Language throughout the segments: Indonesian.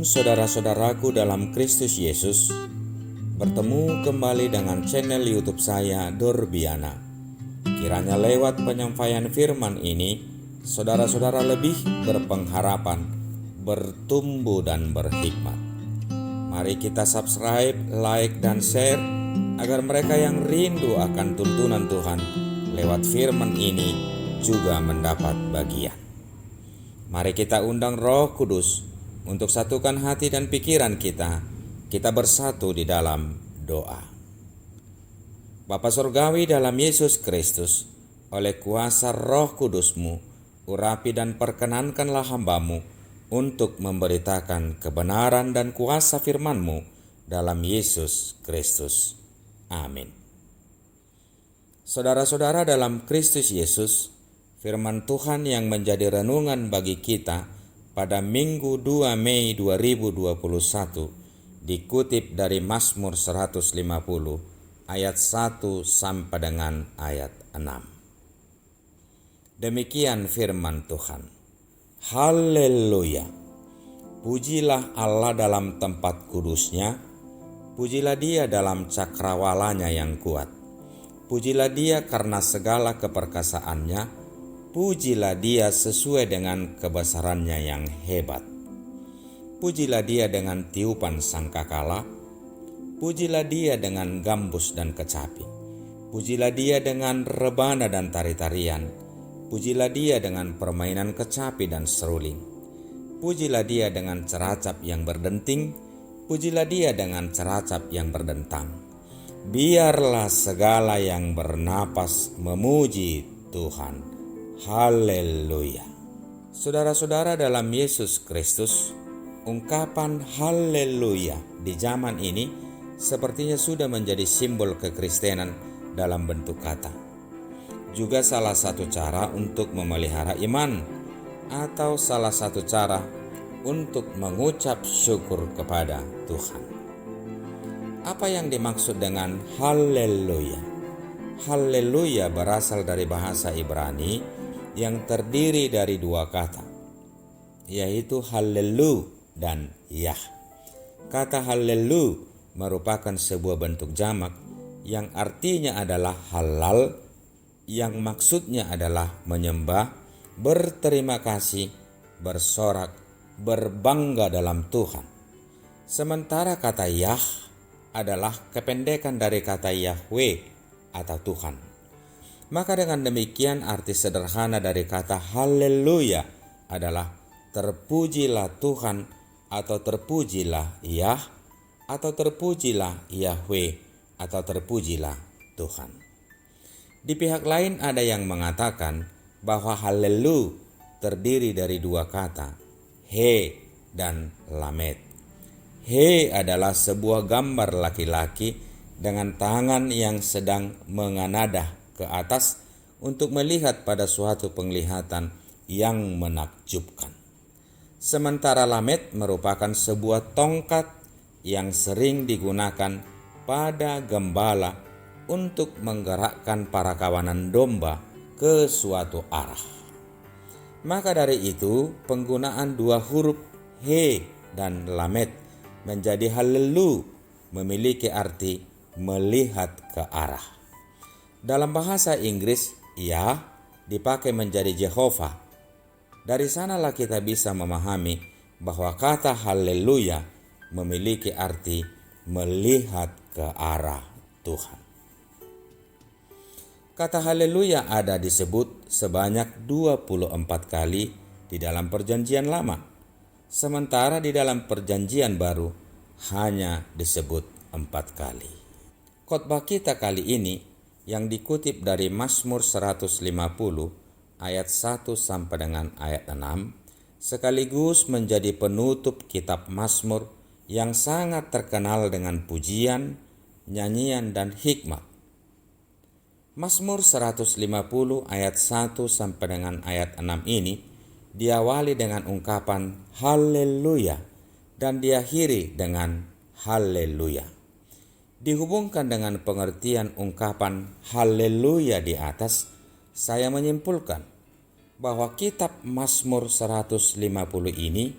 Shalom saudara-saudaraku dalam Kristus Yesus. Bertemu kembali dengan channel YouTube saya Dorbiana. Kiranya lewat penyampaian firman ini, saudara-saudara lebih berpengharapan, bertumbuh dan berhikmat. Mari kita subscribe, like dan share agar mereka yang rindu akan tuntunan Tuhan lewat firman ini juga mendapat bagian. Mari kita undang Roh Kudus untuk satukan hati dan pikiran kita bersatu di dalam doa. Bapa Surgawi dalam Yesus Kristus, oleh kuasa Roh Kudus-Mu, urapi dan perkenankanlah hamba-Mu untuk memberitakan kebenaran dan kuasa firman-Mu dalam Yesus Kristus. Amin. Saudara-saudara dalam Kristus Yesus, firman Tuhan yang menjadi renungan bagi kita pada Minggu 2 Mei 2021 dikutip dari Mazmur 150 ayat 1 sampai dengan ayat 6. Demikian firman Tuhan. Haleluya. Pujilah Allah dalam tempat kudusnya, pujilah Dia dalam cakrawalanya yang kuat. Pujilah Dia karena segala keperkasaannya, pujilah Dia sesuai dengan kebesarannya yang hebat. Pujilah Dia dengan tiupan sangkakala, pujilah Dia dengan gambus dan kecapi. Pujilah Dia dengan rebana dan tari-tarian, pujilah Dia dengan permainan kecapi dan seruling. Pujilah Dia dengan ceracap yang berdenting, pujilah Dia dengan ceracap yang berdentang. Biarlah segala yang bernapas memuji Tuhan. Haleluya. Saudara-saudara dalam Yesus Kristus, ungkapan haleluya di zaman ini sepertinya sudah menjadi simbol kekristenan dalam bentuk kata. Juga salah satu cara untuk memelihara iman atau salah satu cara untuk mengucap syukur kepada Tuhan. Apa yang dimaksud dengan haleluya? Haleluya berasal dari bahasa Ibrani yang terdiri dari dua kata, yaitu hallelu dan yah. Kata hallelu merupakan sebuah bentuk jamak yang artinya adalah halal, yang maksudnya adalah menyembah, berterima kasih, bersorak, berbangga dalam Tuhan. Sementara kata yah adalah kependekan dari kata Yahweh atau Tuhan. Maka dengan demikian arti sederhana dari kata haleluya adalah terpujilah Tuhan atau terpujilah Yah atau terpujilah Yahweh atau terpujilah Tuhan. Di pihak lain ada yang mengatakan bahwa halelu terdiri dari dua kata, he dan lamet. He adalah sebuah gambar laki-laki dengan tangan yang sedang menganadah ke atas untuk melihat pada suatu penglihatan yang menakjubkan. Sementara lamet merupakan sebuah tongkat yang sering digunakan pada gembala untuk menggerakkan para kawanan domba ke suatu arah. Maka dari itu, penggunaan dua huruf he dan lamet menjadi hallelu memiliki arti melihat ke arah. Dalam bahasa Inggris, Yah dipakai menjadi Jehovah. Dari sanalah kita bisa memahami bahwa kata haleluya memiliki arti melihat ke arah Tuhan. Kata haleluya ada disebut sebanyak 24 kali di dalam Perjanjian Lama, sementara di dalam Perjanjian Baru hanya disebut 4 kali. Khotbah kita kali ini yang dikutip dari Mazmur 150 ayat 1 sampai dengan ayat 6 sekaligus menjadi penutup kitab Mazmur yang sangat terkenal dengan pujian, nyanyian dan hikmat. Mazmur 150 ayat 1 sampai dengan ayat 6 ini diawali dengan ungkapan haleluya dan diakhiri dengan haleluya. Dihubungkan dengan pengertian ungkapan haleluya di atas, saya menyimpulkan bahwa kitab Mazmur 150 ini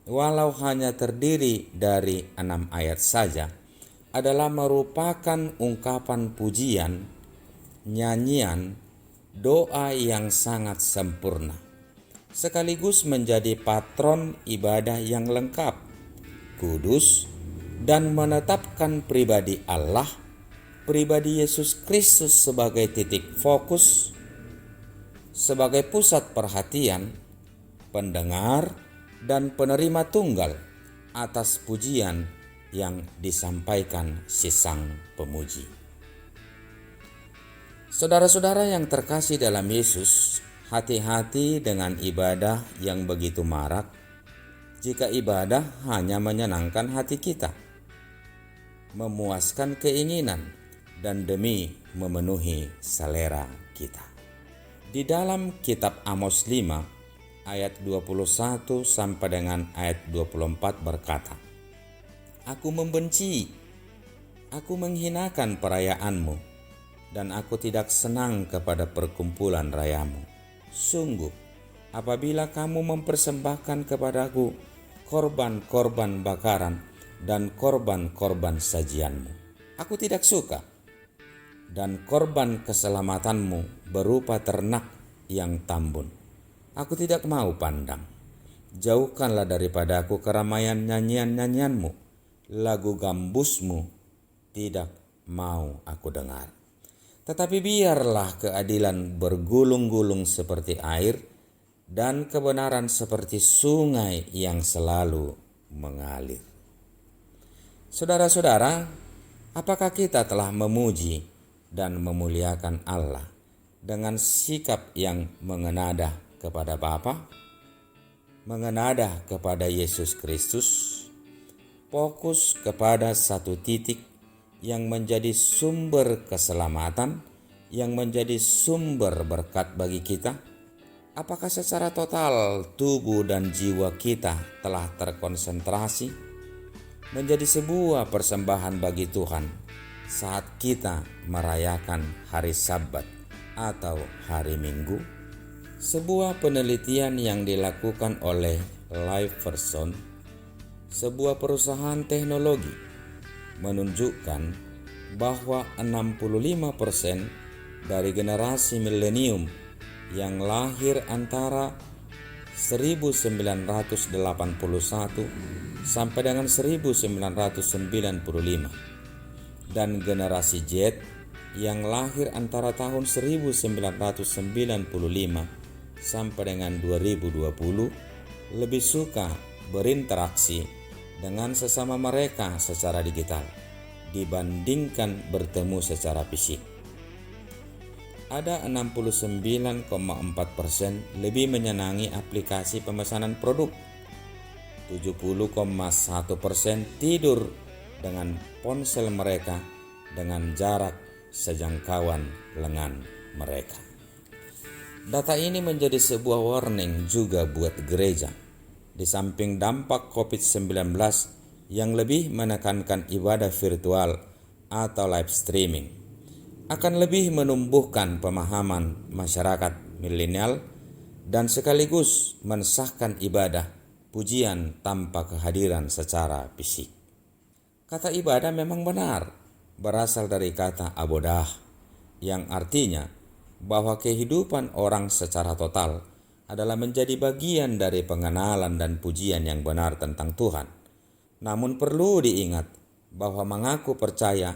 walau hanya terdiri dari 6 ayat saja, adalah merupakan ungkapan pujian, nyanyian, doa yang sangat sempurna, sekaligus menjadi patron ibadah yang lengkap, kudus, dan menetapkan pribadi Allah, pribadi Yesus Kristus sebagai titik fokus, sebagai pusat perhatian, pendengar, dan penerima tunggal atas pujian yang disampaikan si sang pemuji. Saudara-saudara yang terkasih dalam Yesus, hati-hati dengan ibadah yang begitu marak jika ibadah hanya menyenangkan hati kita, memuaskan keinginan, dan demi memenuhi selera kita. Di dalam kitab Amos 5 ayat 21 sampai dengan ayat 24 berkata, "Aku membenci, aku menghinakan perayaanmu, dan aku tidak senang kepada perkumpulan rayamu. Sungguh, apabila kamu mempersembahkan kepadaku korban-korban bakaran dan korban-korban sajianmu, aku tidak suka, dan korban keselamatanmu berupa ternak yang tambun, aku tidak mau pandang. Jauhkanlah daripadaku keramaian nyanyian-nyanyianmu, lagu gambusmu tidak mau aku dengar. Tetapi biarlah keadilan bergulung-gulung seperti air, dan kebenaran seperti sungai yang selalu mengalir." Saudara-saudara, apakah kita telah memuji dan memuliakan Allah dengan sikap yang mengenadah kepada Bapa, mengenadah kepada Yesus Kristus, fokus kepada satu titik yang menjadi sumber keselamatan, yang menjadi sumber berkat bagi kita? Apakah secara total tubuh dan jiwa kita telah terkonsentrasi menjadi sebuah persembahan bagi Tuhan saat kita merayakan hari Sabat atau hari Minggu? Sebuah penelitian yang dilakukan oleh LivePerson, sebuah perusahaan teknologi, menunjukkan bahwa 65% dari generasi milenium yang lahir antara 1981 sampai dengan 1995 dan generasi Z yang lahir antara tahun 1995 sampai dengan 2020 lebih suka berinteraksi dengan sesama mereka secara digital dibandingkan bertemu secara fisik. Ada 69,4% lebih menyenangi aplikasi pemesanan produk. 70,1% tidur dengan ponsel mereka dengan jarak sejangkauan lengan mereka. Data ini menjadi sebuah warning juga buat gereja. Di samping dampak COVID-19 yang lebih menekankan ibadah virtual atau live streaming, akan lebih menumbuhkan pemahaman masyarakat milenial dan sekaligus mensahkan ibadah pujian tanpa kehadiran secara fisik. Kata ibadah memang benar berasal dari kata abodah, yang artinya bahwa kehidupan orang secara total adalah menjadi bagian dari pengenalan dan pujian yang benar tentang Tuhan. Namun perlu diingat bahwa mengaku percaya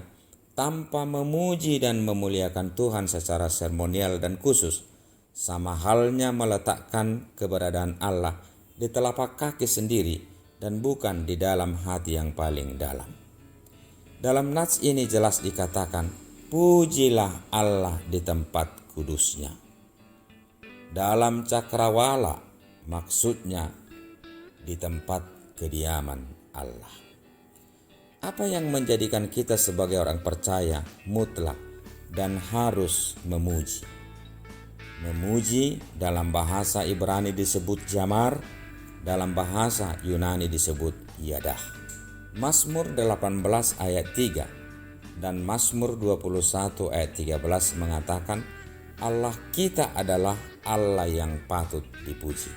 tanpa memuji dan memuliakan Tuhan secara seremonial dan khusus, sama halnya meletakkan keberadaan Allah di telapak kaki sendiri dan bukan di dalam hati yang paling dalam. Dalam nats ini jelas dikatakan, pujilah Allah di tempat kudusnya. Dalam cakrawala, maksudnya di tempat kediaman Allah. Apa yang menjadikan kita sebagai orang percaya mutlak dan harus memuji? Memuji dalam bahasa Ibrani disebut jamar, dalam bahasa Yunani disebut yadah. Mazmur 18 ayat 3 dan Mazmur 21 ayat 13 mengatakan, Allah kita adalah Allah yang patut dipuji.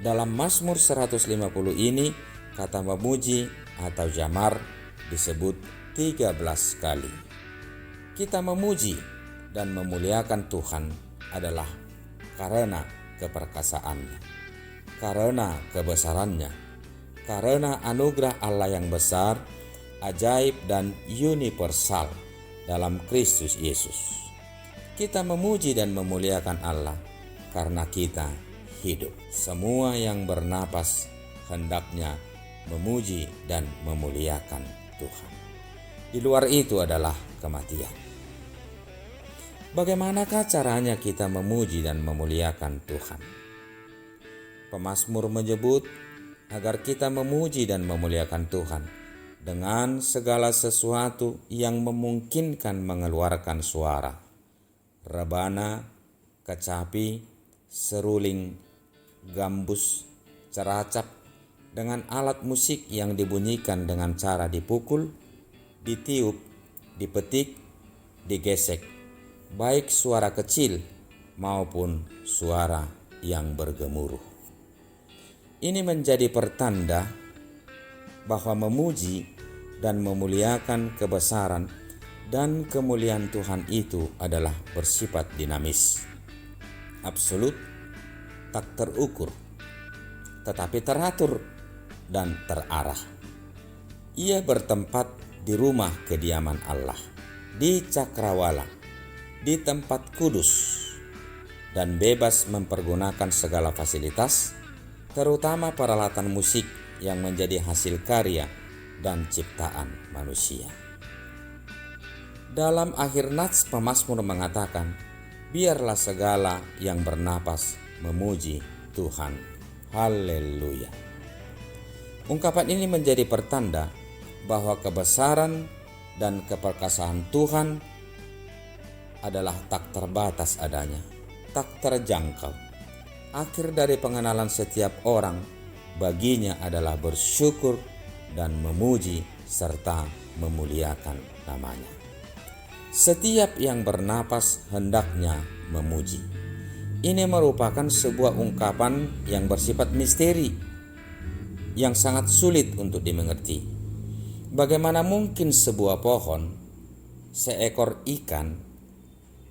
Dalam Mazmur 150 ini, kata memuji atau jamar disebut 13 kali. Kita memuji dan memuliakan Tuhan adalah karena keperkasaannya, karena kebesarannya, karena anugerah Allah yang besar, ajaib dan universal dalam Kristus Yesus. Kita memuji dan memuliakan Allah karena kita hidup. Semua yang bernapas hendaknya memuji dan memuliakan Tuhan. Di luar itu adalah kematian. Bagaimanakah caranya kita memuji dan memuliakan Tuhan? Pemazmur menyebut agar kita memuji dan memuliakan Tuhan dengan segala sesuatu yang memungkinkan mengeluarkan suara, rebana, kecapi, seruling, gambus, ceracap, dengan alat musik yang dibunyikan dengan cara dipukul, ditiup, dipetik, digesek, baik suara kecil maupun suara yang bergemuruh. Ini menjadi pertanda bahwa memuji dan memuliakan kebesaran dan kemuliaan Tuhan itu adalah bersifat dinamis, absolut, tak terukur, tetapi teratur dan terarah. Ia bertempat di rumah kediaman Allah, di cakrawala, di tempat kudus, dan bebas mempergunakan segala fasilitas, terutama peralatan musik yang menjadi hasil karya dan ciptaan manusia. Dalam akhir nats pemazmur mengatakan, biarlah segala yang bernapas memuji Tuhan. Haleluya. Ungkapan ini menjadi pertanda bahwa kebesaran dan keperkasaan Tuhan adalah tak terbatas adanya, tak terjangkau. Akhir dari pengenalan setiap orang baginya adalah bersyukur dan memuji serta memuliakan namanya. Setiap yang bernapas hendaknya memuji. Ini merupakan sebuah ungkapan yang bersifat misteri, yang sangat sulit untuk dimengerti. Bagaimana mungkin sebuah pohon, seekor ikan,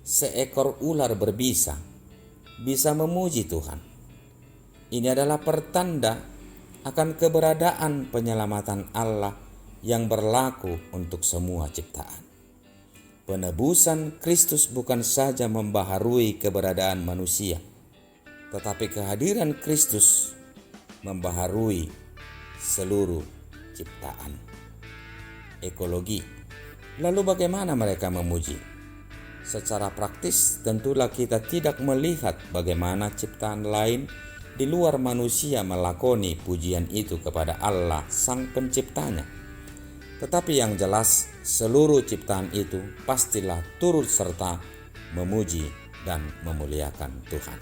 seekor ular berbisa bisa memuji Tuhan? Ini adalah pertanda akan keberadaan penyelamatan Allah yang berlaku untuk semua ciptaan. Penebusan Kristus bukan saja membaharui keberadaan manusia, tetapi kehadiran Kristus membaharui seluruh ciptaan. Ekologi. Lalu bagaimana mereka memuji? Secara praktis tentulah kita tidak melihat bagaimana ciptaan lain di luar manusia melakoni pujian itu kepada Allah Sang Penciptanya. Tetapi yang jelas seluruh ciptaan itu pastilah turut serta memuji dan memuliakan Tuhan.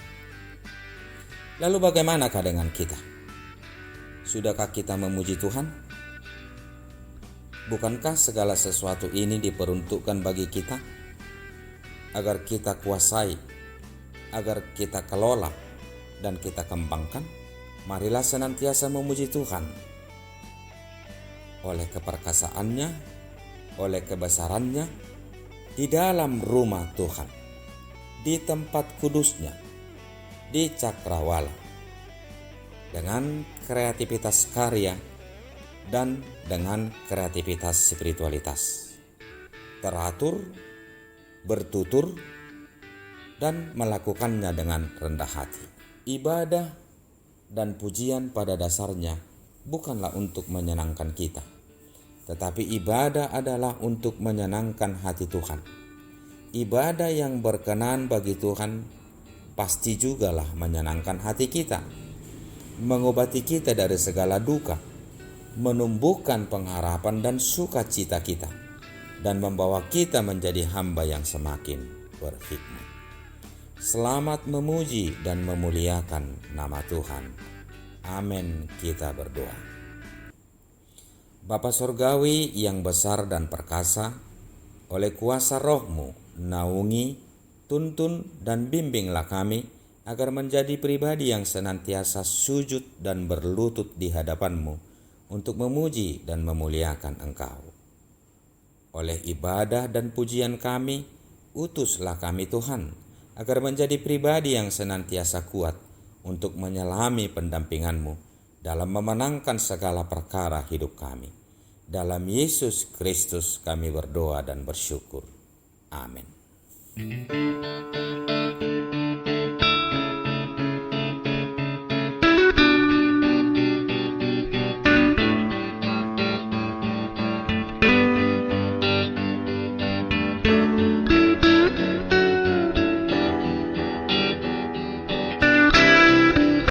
Lalu bagaimanakah dengan kita? Sudahkah kita memuji Tuhan? Bukankah segala sesuatu ini diperuntukkan bagi kita agar kita kuasai, agar kita kelola dan kita kembangkan? Marilah senantiasa memuji Tuhan oleh keperkasaannya, oleh kebesarannya di dalam rumah Tuhan, di tempat kudusnya, di cakrawala, dengan kreativitas karya dan dengan kreativitas spiritualitas, teratur, bertutur, dan melakukannya dengan rendah hati. Ibadah dan pujian pada dasarnya bukanlah untuk menyenangkan kita, tetapi ibadah adalah untuk menyenangkan hati Tuhan. Ibadah yang berkenan bagi Tuhan pasti jugalah menyenangkan hati kita, mengobati kita dari segala duka, menumbuhkan pengharapan dan sukacita kita, dan membawa kita menjadi hamba yang semakin berhikmat. Selamat memuji dan memuliakan nama Tuhan. Amin, kita berdoa. Bapa Surgawi yang besar dan perkasa, oleh kuasa roh-Mu, naungi, tuntun dan bimbinglah kami agar menjadi pribadi yang senantiasa sujud dan berlutut di hadapan-Mu untuk memuji dan memuliakan Engkau. Oleh ibadah dan pujian kami, utuslah kami Tuhan, agar menjadi pribadi yang senantiasa kuat untuk menyelami pendampingan-Mu dalam memenangkan segala perkara hidup kami. Dalam Yesus Kristus kami berdoa dan bersyukur. Amin.